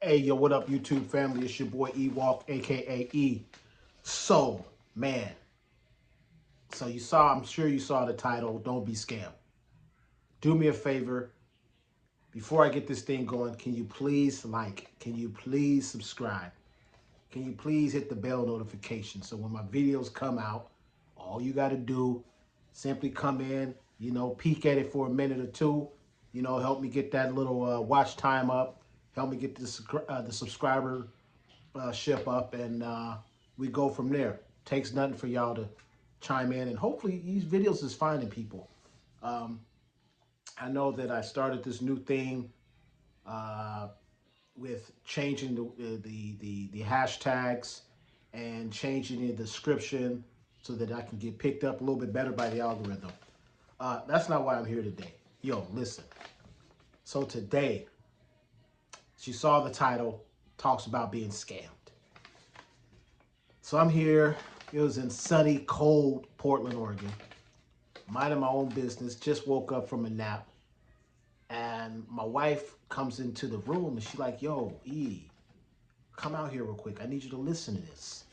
Hey, yo, what up, YouTube family? It's your boy E-Walk, aka E. So, man, I'm sure you saw the title, Don't Be Scammed. Do me a favor, before I get this thing going, can you please like, can you please subscribe? Can you please hit the bell notification so when my videos come out, all you got to do, simply come in, peek at it for a minute or two, help me get that little watch time up, help me get the subscriber ship up, and we go from there. Takes nothing for y'all to chime in, and hopefully these videos is finding people. Um, I know that I started this new thing uh, with changing the hashtags and changing the description so that I can get picked up a little bit better by the algorithm. That's not why I'm here today. Yo, listen. So today, as you saw the title, talks about being scammed. So I'm here. It was in sunny, cold Portland, Oregon. Minding my own business. Just woke up from a nap. And my wife comes into the room and she's like, yo, E, come out here real quick. I need you to listen to this.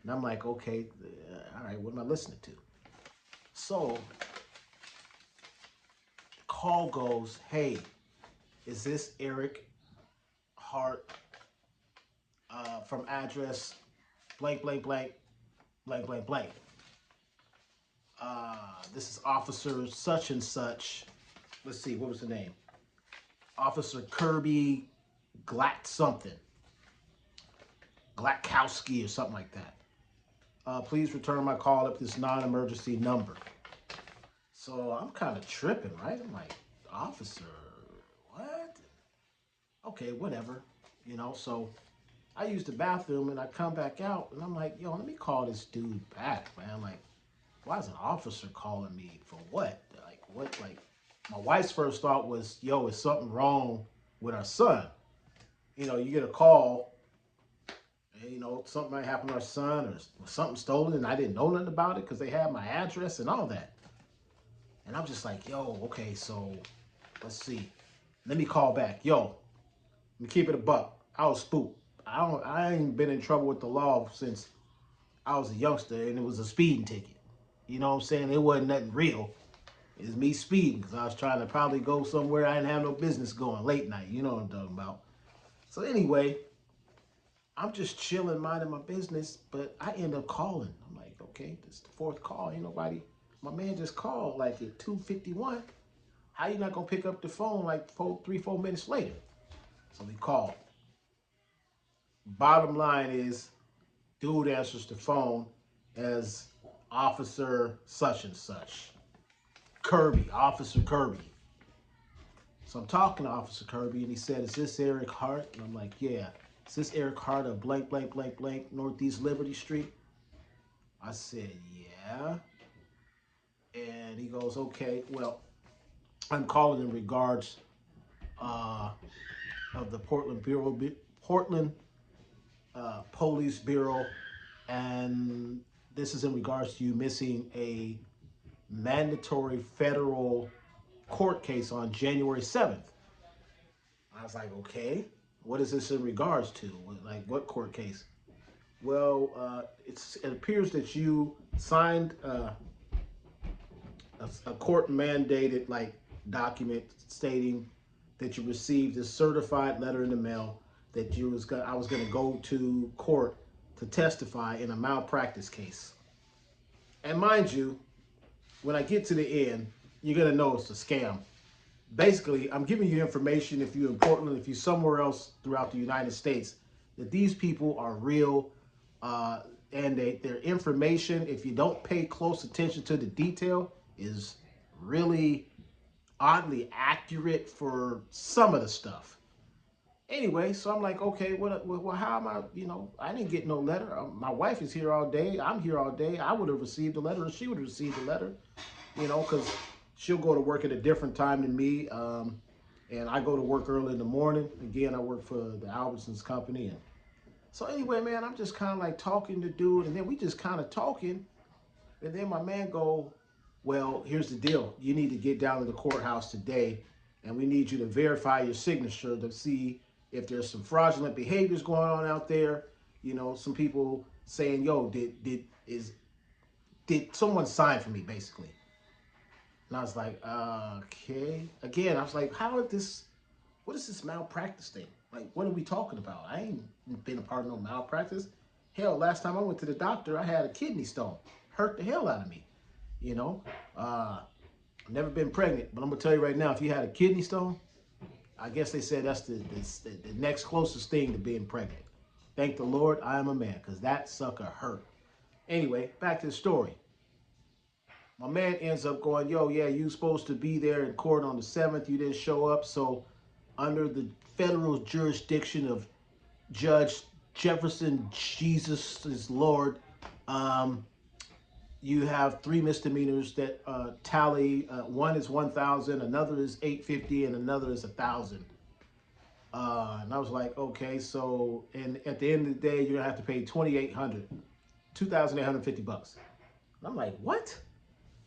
And I'm like, okay, all right, what am I listening to? So the call goes, hey, is this Eric Hart from address blank, blank, blank, blank, blank, blank. This is Officer such and such. Let's see, what was the name? Officer Kirby Glatt something. Glatkowski or something like that. Please return my call at this non-emergency number. So I'm kind of tripping, right? I'm like, officer, what? Okay, whatever. So I use the bathroom and I come back out and I'm like, yo, let me call this dude back, man. Like, why is an officer calling me for what? Like, what? Like, my wife's first thought was, yo, is something wrong with our son? You get a call, and, something might happen to our son or something stolen, and I didn't know nothing about it because they had my address and all that. And I'm just like, yo, okay, so let's see. Let me call back. Yo, let me keep it a buck. I was spooked. I ain't been in trouble with the law since I was a youngster, and it was a speeding ticket. You know what I'm saying? It wasn't nothing real. It was me speeding because I was trying to probably go somewhere I didn't have no business going late night. You know what I'm talking about. So anyway, I'm just chilling, minding my business, but I end up calling. I'm like, okay, this is the fourth call. Ain't nobody. My man just called like at 2:51. How you not gonna pick up the phone like 4 minutes later? So we called. Bottom line is, dude answers the phone as Officer such and such. Kirby, Officer Kirby. So I'm talking to Officer Kirby, and he said, is this Eric Hart? And I'm like, yeah. Is this Eric Hart of blank, blank, blank, blank, Northeast Liberty Street? I said, yeah. And he goes, okay, well, I'm calling in regards of the Portland Police Bureau, and this is in regards to you missing a mandatory federal court case on January 7th. I was like, okay, what is this in regards to? Like, what court case? Well, it appears that you signed a court mandated document stating that you received a certified letter in the mail that I was going to go to court to testify in a malpractice case. And mind you, when I get to the end, you're going to know it's a scam. Basically, I'm giving you information, if you're in Portland, if you're somewhere else throughout the United States, that these people are real, and their information, if you don't pay close attention to the detail, is really oddly accurate for some of the stuff. Anyway, so I'm like, okay, well, how am I, I didn't get no letter. My wife is here all day. I'm here all day. I would have received a letter, or she would have received a letter, because she'll go to work at a different time than me. And I go to work early in the morning. Again, I work for the Albertsons company. And so anyway, man, I'm just kind of like talking to dude, and then we just kind of talking. And then my man go, well, here's the deal. You need to get down to the courthouse today, and we need you to verify your signature to see if there's some fraudulent behaviors going on out there, you know, some people saying, "Yo, did someone sign for me?" Basically, and I was like, "Okay." Again, I was like, "How is this? What is this malpractice thing? Like, what are we talking about? I ain't been a part of no malpractice. Hell, last time I went to the doctor, I had a kidney stone. Hurt the hell out of me. You know, never been pregnant, but I'm gonna tell you right now, if you had a kidney stone, I guess they said that's the next closest thing to being pregnant. Thank the Lord I am a man, because that sucker hurt. Anyway, back to the story. My man ends up going, yo, yeah, you supposed to be there in court on the 7th. You didn't show up. So under the federal jurisdiction of Judge Jefferson Jesus is Lord, um, you have three misdemeanors that tally. One is 1,000, another is 850, and another is 1,000. And I was like, okay, so and at the end of the day, you're gonna have to pay 2,800, $2,850. And I'm like, what?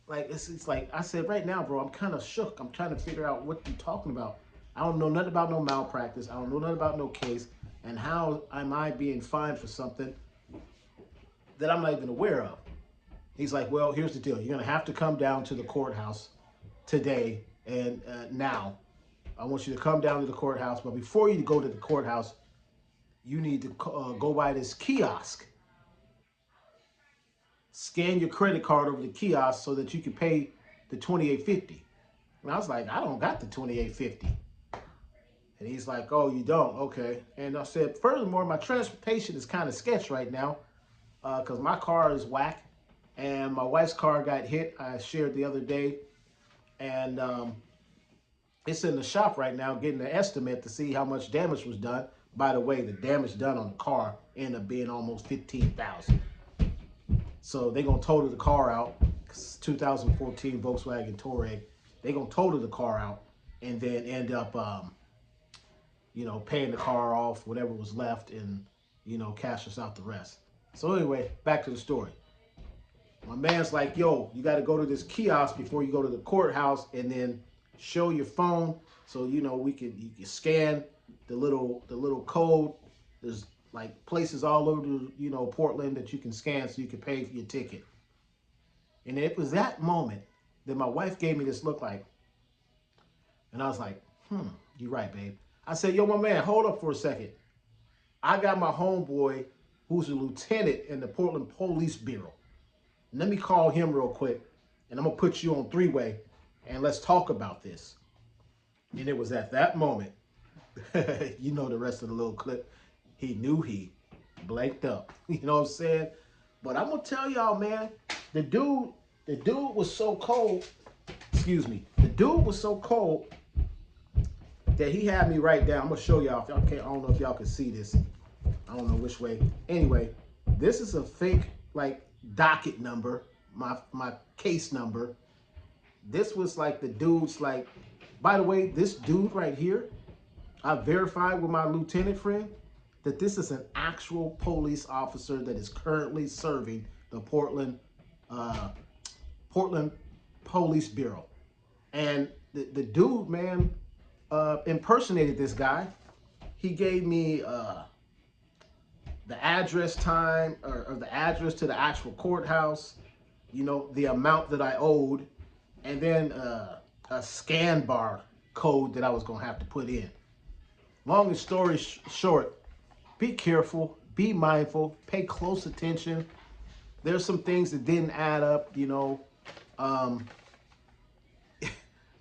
Like it's like I said right now, bro. I'm kind of shook. I'm trying to figure out what you're talking about. I don't know nothing about no malpractice. I don't know nothing about no case. And how am I being fined for something that I'm not even aware of? He's like, well, here's the deal. You're gonna have to come down to the courthouse today and now. I want you to come down to the courthouse. But before you go to the courthouse, you need to go by this kiosk. Scan your credit card over the kiosk so that you can pay the 2,850. And I was like, I don't got the 2,850. And he's like, oh, you don't? Okay. And I said, furthermore, my transportation is kind of sketch right now because my car is whack and my wife's car got hit. I shared the other day. And it's in the shop right now getting an estimate to see how much damage was done. By the way, the damage done on the car ended up being almost 15,000. So they're going to total the car out. 2014 Volkswagen Touareg. They're going to total the car out and then end up paying the car off, whatever was left, and, cash us out the rest. So anyway, back to the story. My man's like, yo, you got to go to this kiosk before you go to the courthouse and then show your phone so, you can scan the little code. There's like places all over, Portland that you can scan so you can pay for your ticket. And it was that moment that my wife gave me this look like, and I was like, you're right, babe. I said, yo, my man, hold up for a second. I got my homeboy who's a lieutenant in the Portland Police Bureau. Let me call him real quick, and I'm going to put you on three-way, and let's talk about this. And it was at that moment, you know the rest of the little clip, he knew he blanked up. You know what I'm saying? But I'm going to tell y'all, man, the dude was so cold. Excuse me. The dude was so cold that he had me write down. I'm gonna show y'all. If y'all can't, I don't know if y'all can see this. I don't know which way. Anyway, this is a fake like docket number, my case number. This was like the dude's like. By the way, this dude right here, I verified with my lieutenant friend that this is an actual police officer that is currently serving the Portland Police Bureau. And the dude, man, impersonated this guy. He gave me the address time or the address to the actual courthouse, the amount that I owed, and then a scan bar code that I was going to have to put in. Long story short, be careful, be mindful, pay close attention. There's some things that didn't add up,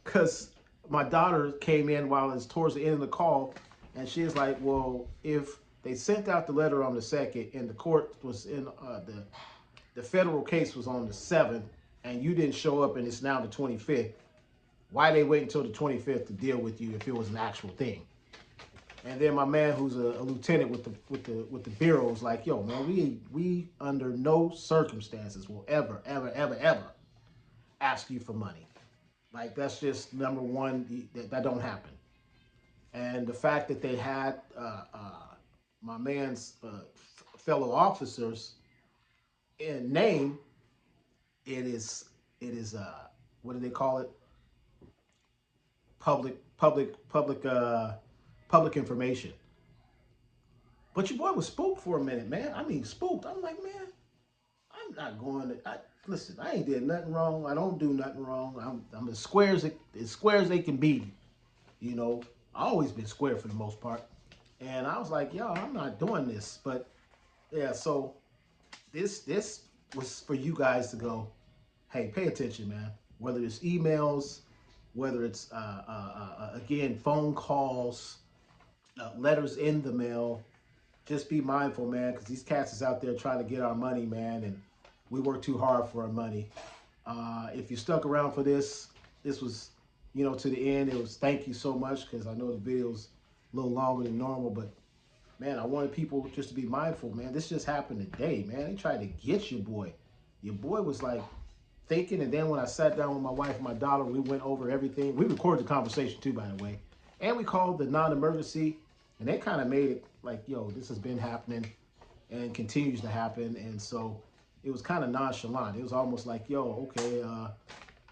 because my daughter came in while it was towards the end of the call, and she was like, well, if they sent out the letter on the 2nd and the court was in the federal case was on the 7th and you didn't show up and it's now the 25th, why they wait until the 25th to deal with you if it was an actual thing? And then my man, who's a lieutenant with the bureau, was like, yo, man, we under no circumstances will ever ask you for money. Like, that's just number one, that don't happen. And the fact that they had my man's fellow officers in name, it is what do they call it? Public information. But your boy was spooked for a minute, man. I mean, spooked. I'm like, man, I'm not going to. Listen, I ain't did nothing wrong. I don't do nothing wrong. I'm as square as they can be. You know, I always been square for the most part. And I was like, yo, I'm not doing this. But yeah, so this was for you guys to go, hey, pay attention, man. Whether it's emails, whether it's again phone calls, letters in the mail, just be mindful, man, because these cats is out there trying to get our money, man, and we work too hard for our money. If you stuck around for this, this was, to the end. It was thank you so much because I know the video's a little longer than normal, but man, I wanted people just to be mindful, man. This just happened today, man. They tried to get your boy. Your boy was like thinking, and then when I sat down with my wife and my daughter, we went over everything. We recorded the conversation too, by the way, and we called the non-emergency, and they kind of made it like, yo, this has been happening and continues to happen, and so it was kind of nonchalant. It was almost like, yo, okay,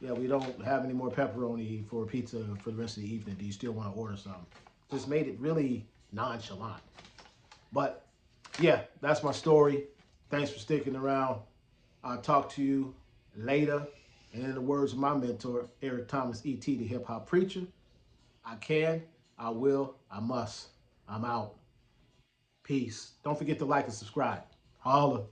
yeah, we don't have any more pepperoni for pizza for the rest of the evening. Do you still want to order some? Just made it really nonchalant. But yeah, that's my story. Thanks for sticking around. I'll talk to you later. And in the words of my mentor, Eric Thomas, E.T., the hip hop preacher, I can, I will, I must. I'm out. Peace. Don't forget to like and subscribe. Holla.